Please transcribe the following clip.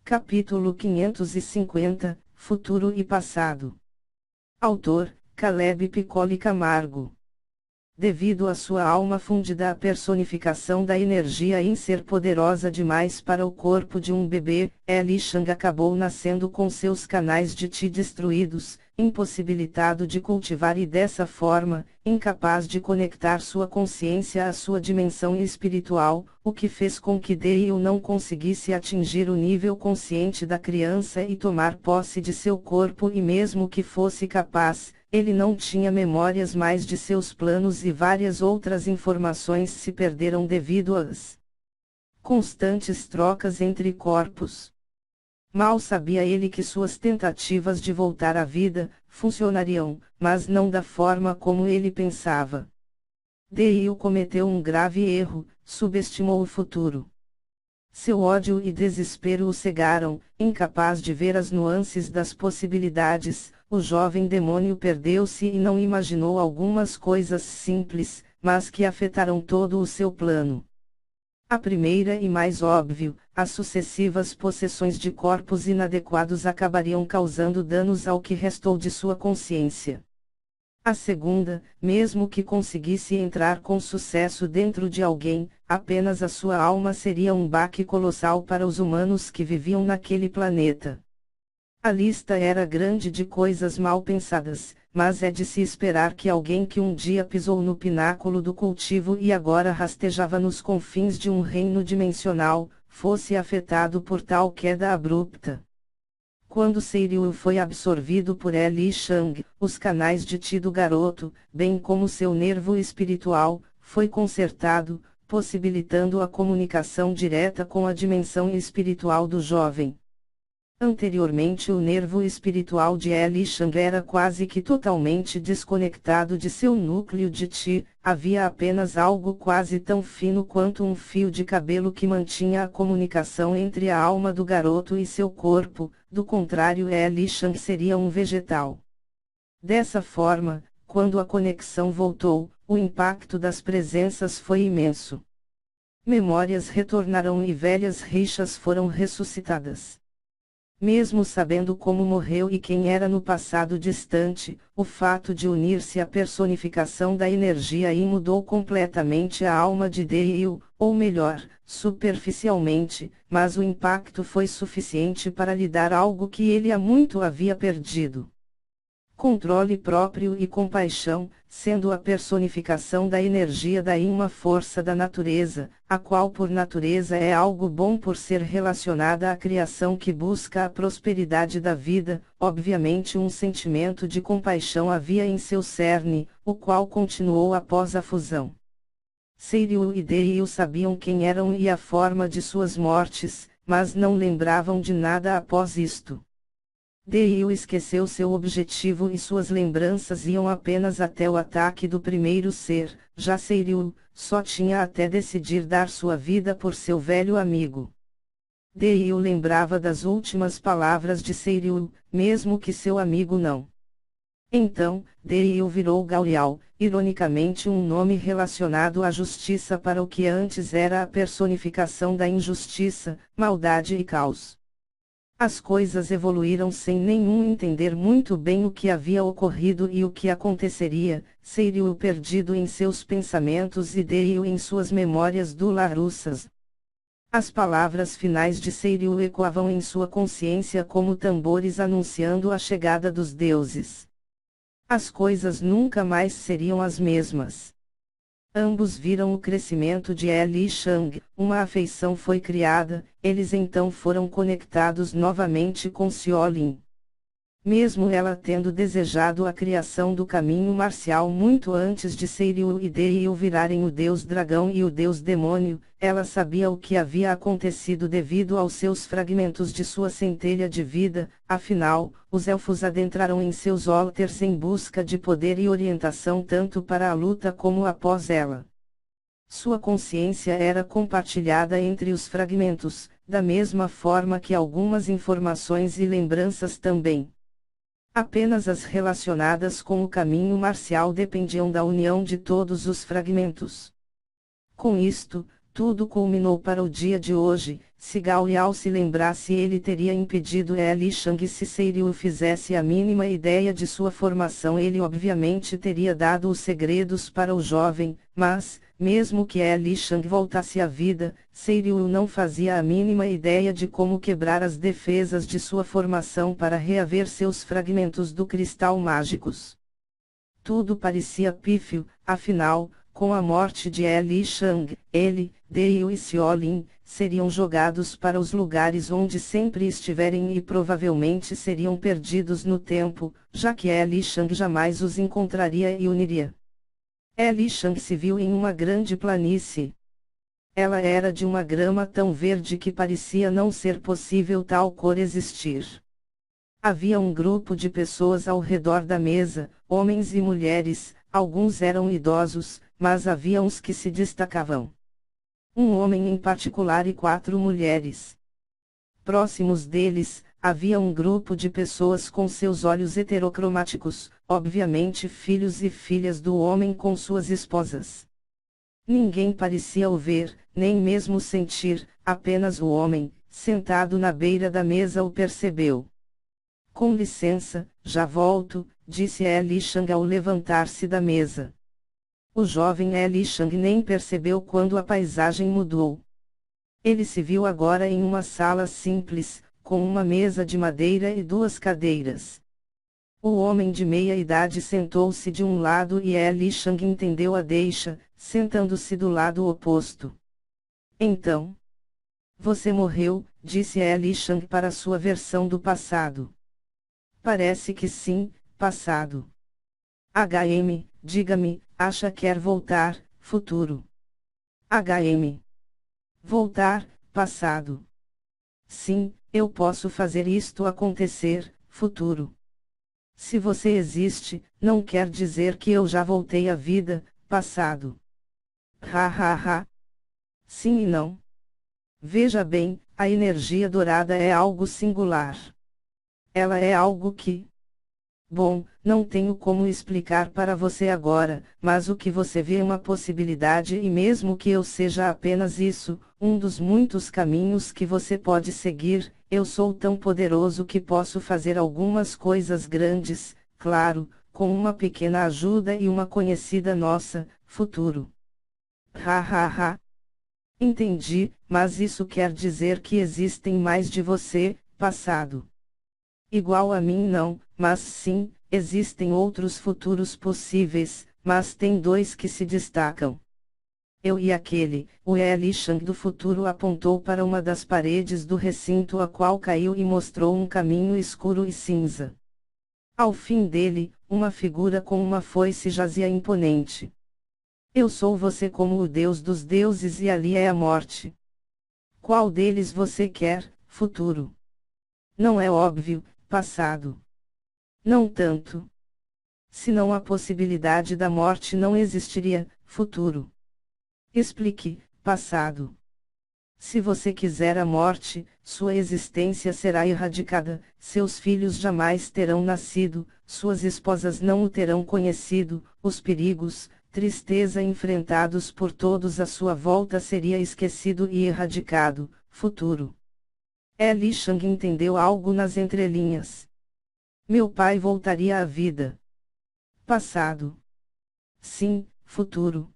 Capítulo 550, Futuro e Passado. Autor, Caleb Piccoli Camargo. Devido à sua alma fundida à personificação da energia em ser poderosa demais para o corpo de um bebê, Li Shang acabou nascendo com seus canais de Qi destruídos, impossibilitado de cultivar e dessa forma, incapaz de conectar sua consciência à sua dimensão espiritual, o que fez com que Dale não conseguisse atingir o nível consciente da criança e tomar posse de seu corpo e mesmo que fosse capaz, ele não tinha memórias mais de seus planos e várias outras informações se perderam devido às constantes trocas entre corpos. Mal sabia ele que suas tentativas de voltar à vida funcionariam, mas não da forma como ele pensava. Dale cometeu um grave erro, subestimou o futuro. Seu ódio e desespero o cegaram, incapaz de ver as nuances das possibilidades. O jovem demônio perdeu-se e não imaginou algumas coisas simples, mas que afetaram todo o seu plano. A primeira e mais óbvio, as sucessivas possessões de corpos inadequados acabariam causando danos ao que restou de sua consciência. A segunda, mesmo que conseguisse entrar com sucesso dentro de alguém, apenas a sua alma seria um baque colossal para os humanos que viviam naquele planeta. A lista era grande de coisas mal pensadas, mas é de se esperar que alguém que um dia pisou no pináculo do cultivo e agora rastejava nos confins de um reino dimensional, fosse afetado por tal queda abrupta. Quando Seiryu foi absorvido por Li Shang, os canais de Qi do garoto, bem como seu nervo espiritual, foi consertado, possibilitando a comunicação direta com a dimensão espiritual do jovem. Anteriormente o nervo espiritual de Li Shang era quase que totalmente desconectado de seu núcleo de Qi, havia apenas algo quase tão fino quanto um fio de cabelo que mantinha a comunicação entre a alma do garoto e seu corpo, do contrário Li Shang seria um vegetal. Dessa forma, quando a conexão voltou, o impacto das presenças foi imenso. Memórias retornaram e velhas rixas foram ressuscitadas. Mesmo sabendo como morreu e quem era no passado distante, o fato de unir-se à personificação da energia aí mudou completamente a alma de Dale, ou melhor, superficialmente, mas o impacto foi suficiente para lhe dar algo que ele há muito havia perdido. Controle próprio e compaixão, sendo a personificação da energia daí uma força da natureza, a qual por natureza é algo bom por ser relacionada à criação que busca a prosperidade da vida, obviamente um sentimento de compaixão havia em seu cerne, o qual continuou após a fusão. Seiryu e Dale sabiam quem eram e a forma de suas mortes, mas não lembravam de nada após isto. Dale esqueceu seu objetivo e suas lembranças iam apenas até o ataque do primeiro ser, já Seiryu, só tinha até decidir dar sua vida por seu velho amigo. Dale lembrava das últimas palavras de Seiryu, mesmo que seu amigo não. Então, Dale virou Gaoliao, ironicamente um nome relacionado à justiça para o que antes era a personificação da injustiça, maldade e caos. As coisas evoluíram sem nenhum entender muito bem o que havia ocorrido e o que aconteceria, Seiryu perdido em seus pensamentos e Dale em suas memórias dularussas. As palavras finais de Seiryu ecoavam em sua consciência como tambores anunciando a chegada dos deuses. As coisas nunca mais seriam as mesmas. Ambos viram o crescimento de Li Shang, uma afeição foi criada, eles então foram conectados novamente com Xiaolin. Mesmo ela tendo desejado a criação do caminho marcial muito antes de Seiryu e Dale virarem o deus dragão e o deus demônio, ela sabia o que havia acontecido devido aos seus fragmentos de sua centelha de vida, afinal, os elfos adentraram em seus altars em busca de poder e orientação tanto para a luta como após ela. Sua consciência era compartilhada entre os fragmentos, da mesma forma que algumas informações e lembranças também. Apenas as relacionadas com o caminho marcial dependiam da união de todos os fragmentos. Com isto, tudo culminou para o dia de hoje, se Gao Liao se lembrasse ele teria impedido Li Shang se Seiriu fizesse a mínima ideia de sua formação ele obviamente teria dado os segredos para o jovem, mas, mesmo que Li Shang voltasse à vida, Seiriu não fazia a mínima ideia de como quebrar as defesas de sua formação para reaver seus fragmentos do cristal mágicos. Tudo parecia pífio, afinal, com a morte de Li Shang, ele, Dale e Xiaolin, seriam jogados para os lugares onde sempre estiverem e provavelmente seriam perdidos no tempo, já que Li Shang jamais os encontraria e uniria. Li Shang se viu em uma grande planície. Ela era de uma grama tão verde que parecia não ser possível tal cor existir. Havia um grupo de pessoas ao redor da mesa, homens e mulheres, alguns eram idosos, mas havia uns que se destacavam. Um homem em particular e 4 mulheres. Próximos deles, havia um grupo de pessoas com seus olhos heterocromáticos, obviamente filhos e filhas do homem com suas esposas. Ninguém parecia o ver, nem mesmo sentir, apenas o homem, sentado na beira da mesa o percebeu. Com licença, já volto, disse Li Shang ao levantar-se da mesa. O jovem Li Shang nem percebeu quando a paisagem mudou. Ele se viu agora em uma sala simples, com uma mesa de madeira e 2 cadeiras. O homem de meia-idade sentou-se de um lado e Li Shang entendeu a deixa, sentando-se do lado oposto. Então, você morreu, disse Li Shang para sua versão do passado. Parece que sim, passado. Diga-me, acha que quer voltar, futuro? Voltar, passado. Sim, eu posso fazer isto acontecer, futuro. Se você existe, não quer dizer que eu já voltei à vida, passado. Sim e não. Veja bem, a energia dourada é algo singular. Ela é algo que... Bom, não tenho como explicar para você agora, mas o que você vê é uma possibilidade e mesmo que eu seja apenas isso, um dos muitos caminhos que você pode seguir, eu sou tão poderoso que posso fazer algumas coisas grandes, claro, com uma pequena ajuda e uma conhecida nossa, futuro. Entendi, mas isso quer dizer que existem mais de você, passado. Igual a mim não, mas sim, existem outros futuros possíveis, mas tem 2 que se destacam. Eu e aquele, o Li Shang do futuro apontou para uma das paredes do recinto a qual caiu e mostrou um caminho escuro e cinza. Ao fim dele, uma figura com uma foice jazia imponente. Eu sou você como o Deus dos deuses e ali é a morte. Qual deles você quer, futuro? Não é óbvio, passado. Não tanto. Senão a possibilidade da morte não existiria, futuro. Explique, passado. Se você quiser a morte, sua existência será erradicada, seus filhos jamais terão nascido, suas esposas não o terão conhecido, os perigos, tristeza enfrentados por todos à sua volta seria esquecido e erradicado, futuro. Li Shang entendeu algo nas entrelinhas. Meu pai voltaria à vida. Passado. Sim, futuro.